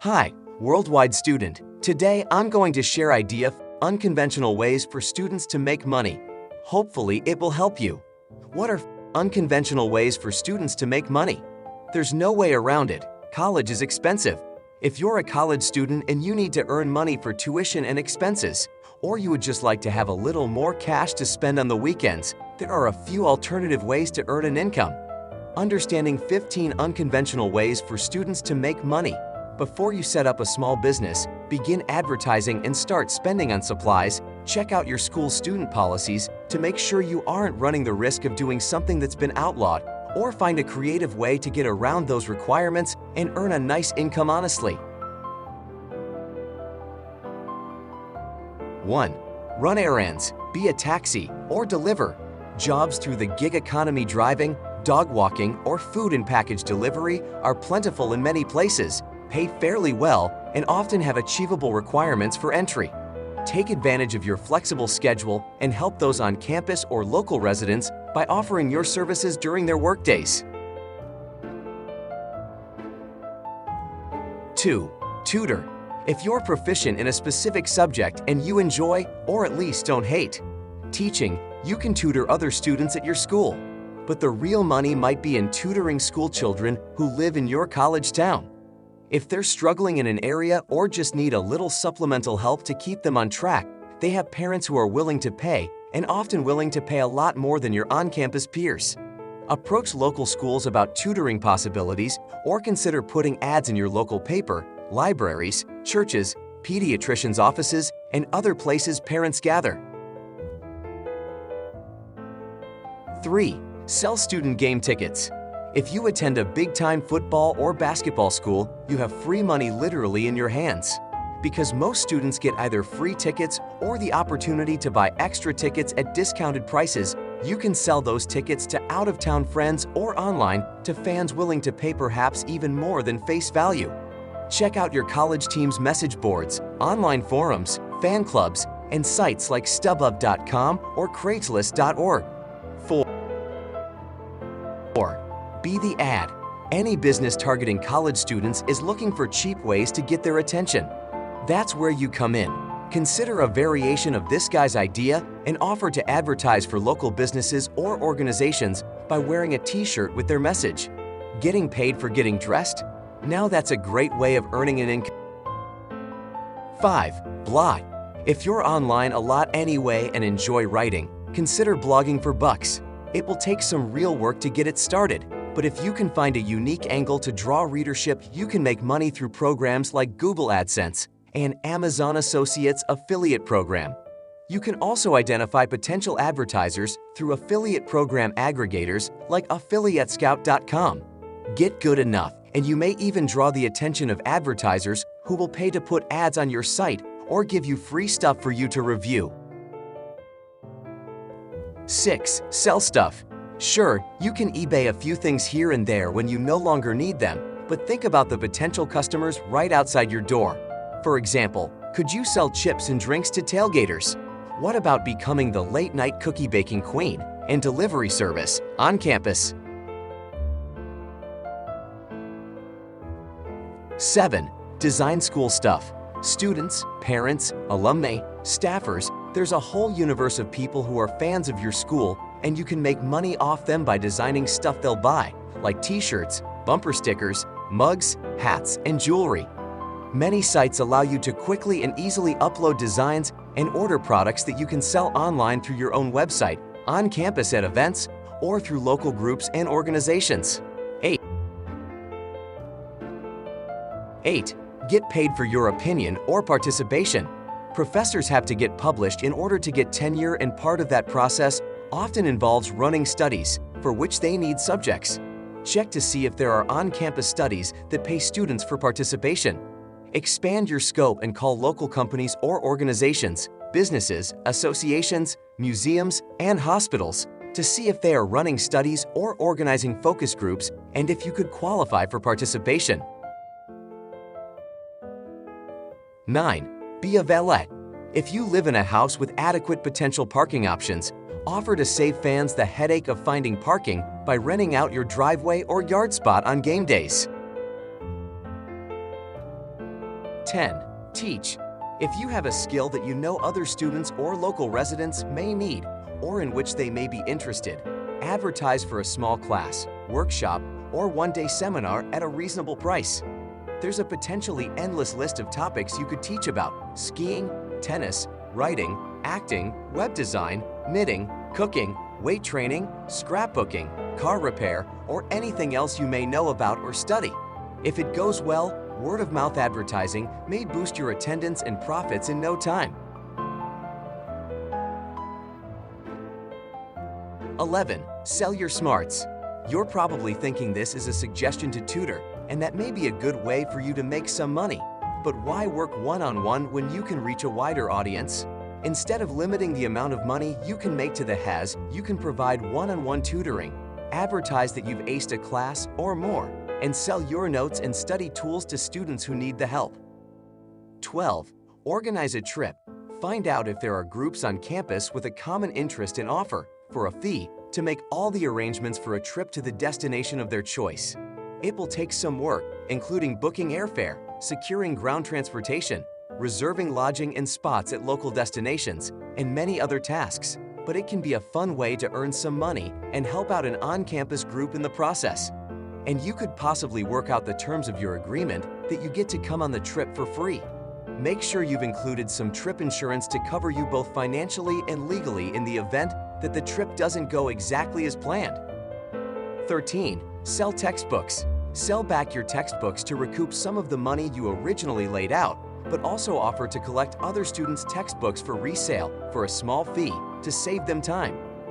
Hi, worldwide student. Today I'm going to share unconventional ways for students to make money. Hopefully it will help you. What are unconventional ways for students to make money? There's no way around it. College is expensive. If you're a college student and you need to earn money for tuition and expenses, or you would just like to have a little more cash to spend on the weekends, there are a few alternative ways to earn an income. Understanding 15 unconventional ways for students to make money. Before you set up a small business, begin advertising and start spending on supplies. Check out your school's student policies to make sure you aren't running the risk of doing something that's been outlawed, or find a creative way to get around those requirements and earn a nice income honestly. 1. Run errands, be a taxi, or deliver. Jobs through the gig economy. Driving, dog walking, or food and package delivery are plentiful in many places, pay fairly well, and often have achievable requirements for entry. Take advantage of your flexible schedule and help those on campus or local residents by offering your services during their workdays. 2. Tutor. If you're proficient in a specific subject and you enjoy, or at least don't hate, teaching, you can tutor other students at your school. But the real money might be in tutoring school children who live in your college town. If they're struggling in an area or just need a little supplemental help to keep them on track, they have parents who are willing to pay, and often willing to pay a lot more than your on-campus peers. Approach local schools about tutoring possibilities, or consider putting ads in your local paper, libraries, churches, pediatricians' offices, and other places parents gather. 3. Sell student game tickets. If you attend a big-time football or basketball school, you have free money literally in your hands. Because most students get either free tickets or the opportunity to buy extra tickets at discounted prices, you can sell those tickets to out-of-town friends or online to fans willing to pay perhaps even more than face value. Check out your college team's message boards, online forums, fan clubs, and sites like StubHub.com or Craigslist.org. 4. Be the ad. Any business targeting college students is looking for cheap ways to get their attention. That's where you come in. Consider a variation of this guy's idea and offer to advertise for local businesses or organizations by wearing a t-shirt with their message. Getting paid for getting dressed? Now that's a great way of earning an income. 5. Blog. If you're online a lot anyway and enjoy writing, consider blogging for bucks. It will take some real work to get it started, but if you can find a unique angle to draw readership, you can make money through programs like Google AdSense and Amazon Associates Affiliate Program. You can also identify potential advertisers through affiliate program aggregators like AffiliateScout.com. Get good enough, and you may even draw the attention of advertisers who will pay to put ads on your site or give you free stuff for you to review. 6. Sell stuff. Sure, you can eBay a few things here and there when you no longer need them, but think about the potential customers right outside your door. For example, could you sell chips and drinks to tailgaters? What about becoming the late-night cookie baking queen and delivery service on campus? 7. Design school stuff. Students, parents, alumni, staffers, there's a whole universe of people who are fans of your school, and you can make money off them by designing stuff they'll buy, like t-shirts, bumper stickers, mugs, hats, and jewelry. Many sites allow you to quickly and easily upload designs and order products that you can sell online through your own website, on campus at events, or through local groups and organizations. 8. Get paid for your opinion or participation. Professors have to get published in order to get tenure, and part of that process often involves running studies for which they need subjects. Check to see if there are on-campus studies that pay students for participation. Expand your scope and call local companies or organizations, businesses, associations, museums, and hospitals to see if they are running studies or organizing focus groups and if you could qualify for participation. 9. Be a valet. If you live in a house with adequate potential parking options, offer to save fans the headache of finding parking by renting out your driveway or yard spot on game days. 10. Teach. If you have a skill that you know other students or local residents may need, or in which they may be interested, advertise for a small class, workshop, or one-day seminar at a reasonable price. There's a potentially endless list of topics you could teach about: skiing, tennis, writing, acting, web design, knitting, cooking, weight training, scrapbooking, car repair, or anything else you may know about or study. If it goes well, word-of-mouth advertising may boost your attendance and profits in no time. 11. Sell your smarts. You're probably thinking this is a suggestion to tutor, and that may be a good way for you to make some money. But why work one-on-one when you can reach a wider audience? Instead of limiting the amount of money you can make to the has, you can provide one-on-one tutoring. Advertise that you've aced a class or more, and sell your notes and study tools to students who need the help. 12. Organize a trip. Find out if there are groups on campus with a common interest and offer, for a fee, to make all the arrangements for a trip to the destination of their choice. It will take some work, including booking airfare, securing ground transportation, reserving lodging and spots at local destinations, and many other tasks. But it can be a fun way to earn some money and help out an on-campus group in the process. And you could possibly work out the terms of your agreement that you get to come on the trip for free. Make sure you've included some trip insurance to cover you both financially and legally in the event that the trip doesn't go exactly as planned. 13. Sell textbooks. Sell back your textbooks to recoup some of the money you originally laid out, but also offer to collect other students' textbooks for resale for a small fee to save them time.